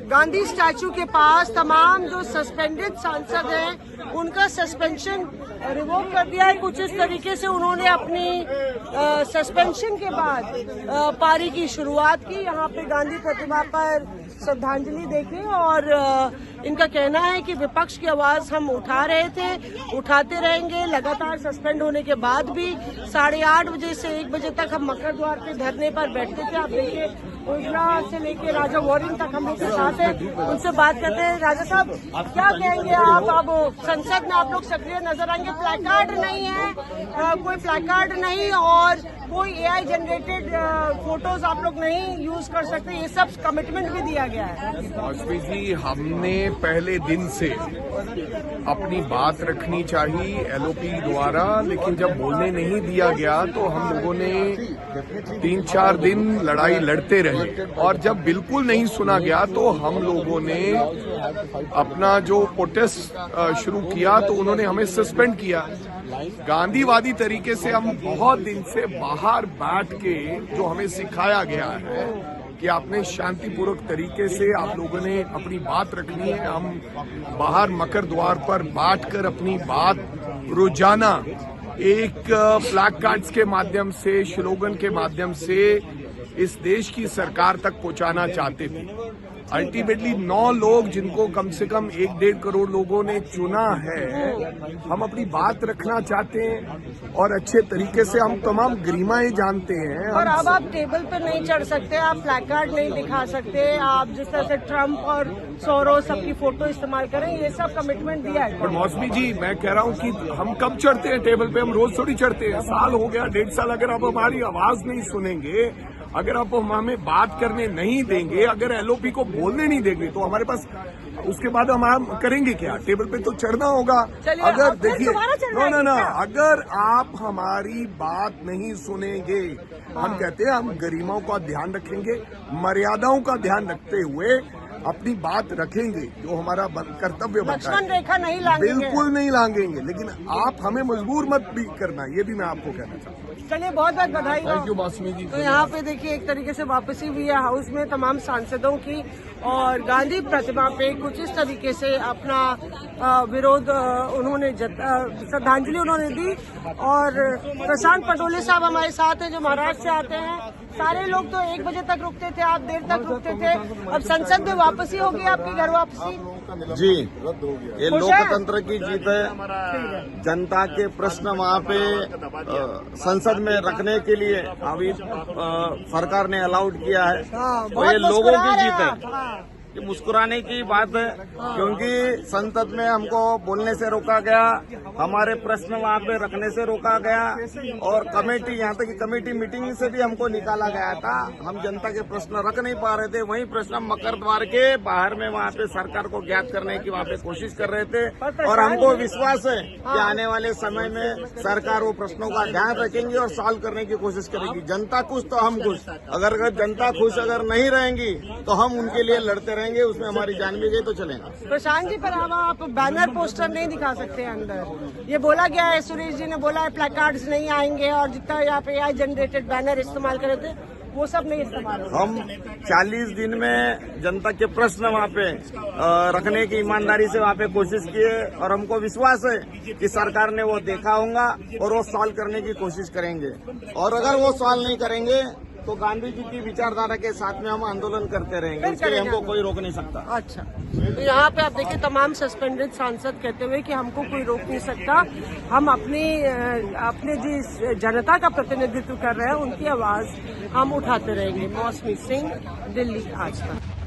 Gandhi statue के पास तमाम जो सस्पेंडेड सांसद हैं उनका सस्पेंशन रिवोक कर दिया है। कुछ इस तरीके से उन्होंने अपनी सस्पेंशन के बाद पारी की शुरुआत की। यहाँ पे गांधी प्रतिमा पर श्रद्धांजलि देके और इनका कहना है कि विपक्ष की आवाज हम उठा रहे थे, उठाते रहेंगे। लगातार सस्पेंड होने के बाद भी 8:30 बजे से 1 बजे तक हम मकर द्वार पे धरने पर बैठते थे। आप देखिए उजला से लेके राजा वॉरिंग तक हम लोग के साथ हैं, उनसे बात करते हैं। राजा साहब क्या कहेंगे आप? अब संसद में आप लोग सक्रिय नजर आएंगे, प्लेकार्ड नहीं है, कोई प्लेकार्ड नहीं और कोई AI जनरेटेड फोटोज आप लोग नहीं यूज कर सकते, ये सब कमिटमेंट भी दिया गया है। वाजपेयी जी, हमने पहले दिन से अपनी बात रखनी चाहिए LOP द्वारा, लेकिन जब बोलने नहीं दिया गया तो हम लोगों ने 3-4 दिन लड़ाई लड़ते रहे और जब बिल्कुल नहीं सुना गया तो हम लोगों ने अपना जो प्रोटेस्ट शुरू किया तो उन्होंने हमें सस्पेंड किया। गांधीवादी तरीके से हम बहुत दिन से बाहर बैठ के जो हमें सिखाया गया है कि आपने शांतिपूर्वक तरीके से आप लोगों ने अपनी बात रखनी है। हम बाहर मकर द्वार पर बैठकर अपनी बात रोजाना एक फ्लैग कार्ड्स के माध्यम से, स्लोगन के माध्यम से इस देश की सरकार तक पहुंचाना चाहते थे। अल्टीमेटली 9 लोग जिनको कम से कम 1-1.5 करोड़ लोगों ने चुना है, हम अपनी बात रखना चाहते हैं और अच्छे तरीके से हम तमाम गरिमाएं जानते हैं। और अब आप टेबल पर नहीं चढ़ सकते, आप प्लेकार्ड नहीं दिखा सकते, आप जिस तरह से ट्रम्प और सोरोस सबकी फोटो इस्तेमाल करें, ये सब कमिटमेंट दिया है। पर मौसमी जी, मैं कह रहा हूँ कि हम कब चढ़ते हैं टेबल पे? हम रोज थोड़ी चढ़ते हैं। साल हो गया, 1.5 साल। अगर आप हमारी आवाज नहीं सुनेंगे, अगर आप हमें बात करने नहीं देंगे, अगर LOP को बोलने नहीं देंगे तो हमारे पास उसके बाद हम करेंगे क्या? टेबल पे तो चढ़ना होगा। अगर देखिए ना अगर आप हमारी बात नहीं सुनेंगे, हम कहते हैं हम गरिमाओं का ध्यान रखेंगे, मर्यादाओं का ध्यान रखते हुए अपनी बात रखेंगे, जो हमारा कर्तव्य बनता है। लक्ष्मण रेखा नहीं लांघेंगे, बिल्कुल नहीं लांघेंगे, लेकिन आप हमें मजबूर मत भी करना, ये भी मैं आपको कहना चाहता हूँ। चलिए, बहुत बहुत बधाई। थैंक यू मौसमी जी। तो यहाँ पे देखिए एक तरीके से वापसी हुई है हाउस में तमाम सांसदों की और गांधी प्रतिमा पे कुछ इस तरीके से अपना विरोध उन्होंने श्रद्धांजलि उन्होंने दी। और प्रशांत पटोले साहब हमारे साथ हैं जो महाराष्ट्र से आते हैं। सारे लोग तो 1 बजे तक रुकते थे, आप देर तक रुकते थे, अब संसद में वापसी होगी, आपकी घर वापसी? जी, ये लोकतंत्र की जीत है। जनता के प्रश्न वहाँ पे संसद में रखने के लिए अभी सरकार ने अलाउड किया है, तो ये लोगों की जीत है। ये मुस्कुराने की बात है, क्योंकि संसद में हमको बोलने से रोका गया, हमारे प्रश्न वहाँ पे रखने से रोका गया और कमेटी, यहाँ तक कि कमेटी मीटिंग से भी हमको निकाला गया था। हम जनता के प्रश्न रख नहीं पा रहे थे, वही प्रश्न मकर द्वार के बाहर में वहाँ पे सरकार को ज्ञात करने की वहाँ पे कोशिश कर रहे थे। और हमको विश्वास है कि आने वाले समय में सरकार वो प्रश्नों का ध्यान रखेंगी और सॉल्व करने की कोशिश करेगी। जनता खुश तो हम खुश। अगर जनता खुश अगर नहीं रहेंगी तो हम उनके लिए लड़ते रहेंगे, उसमें हमारी जान भी गई तो चलेगा। प्रशांत जी, पर आप बैनर पोस्टर नहीं दिखा सकते अंदर, ये बोला गया है, सुरेश जी ने बोला है प्लेकार्ड्स नहीं आएंगे और जितना यहाँ पे AI जनरेटेड बैनर इस्तेमाल करे थे वो सब नहीं इस्तेमाल। हम 40 दिन में जनता के प्रश्न वहाँ पे रखने की ईमानदारी से वहाँ पे कोशिश किए और हमको विश्वास है कि सरकार ने वो देखा होगा और वो सॉल्व करने की कोशिश करेंगे। और अगर वो सॉल्व नहीं करेंगे तो गांधी जी की विचारधारा के साथ में हम आंदोलन करते रहेंगे, उसके लिए हमको कोई रोक नहीं सकता। अच्छा, तो यहाँ पे आप देखिए तमाम सस्पेंडेड सांसद कहते हुए कि हमको कोई रोक नहीं सकता, हम अपने जिस जनता का प्रतिनिधित्व कर रहे हैं उनकी आवाज हम उठाते रहेंगे। मौसमी सिंह, दिल्ली आज तक।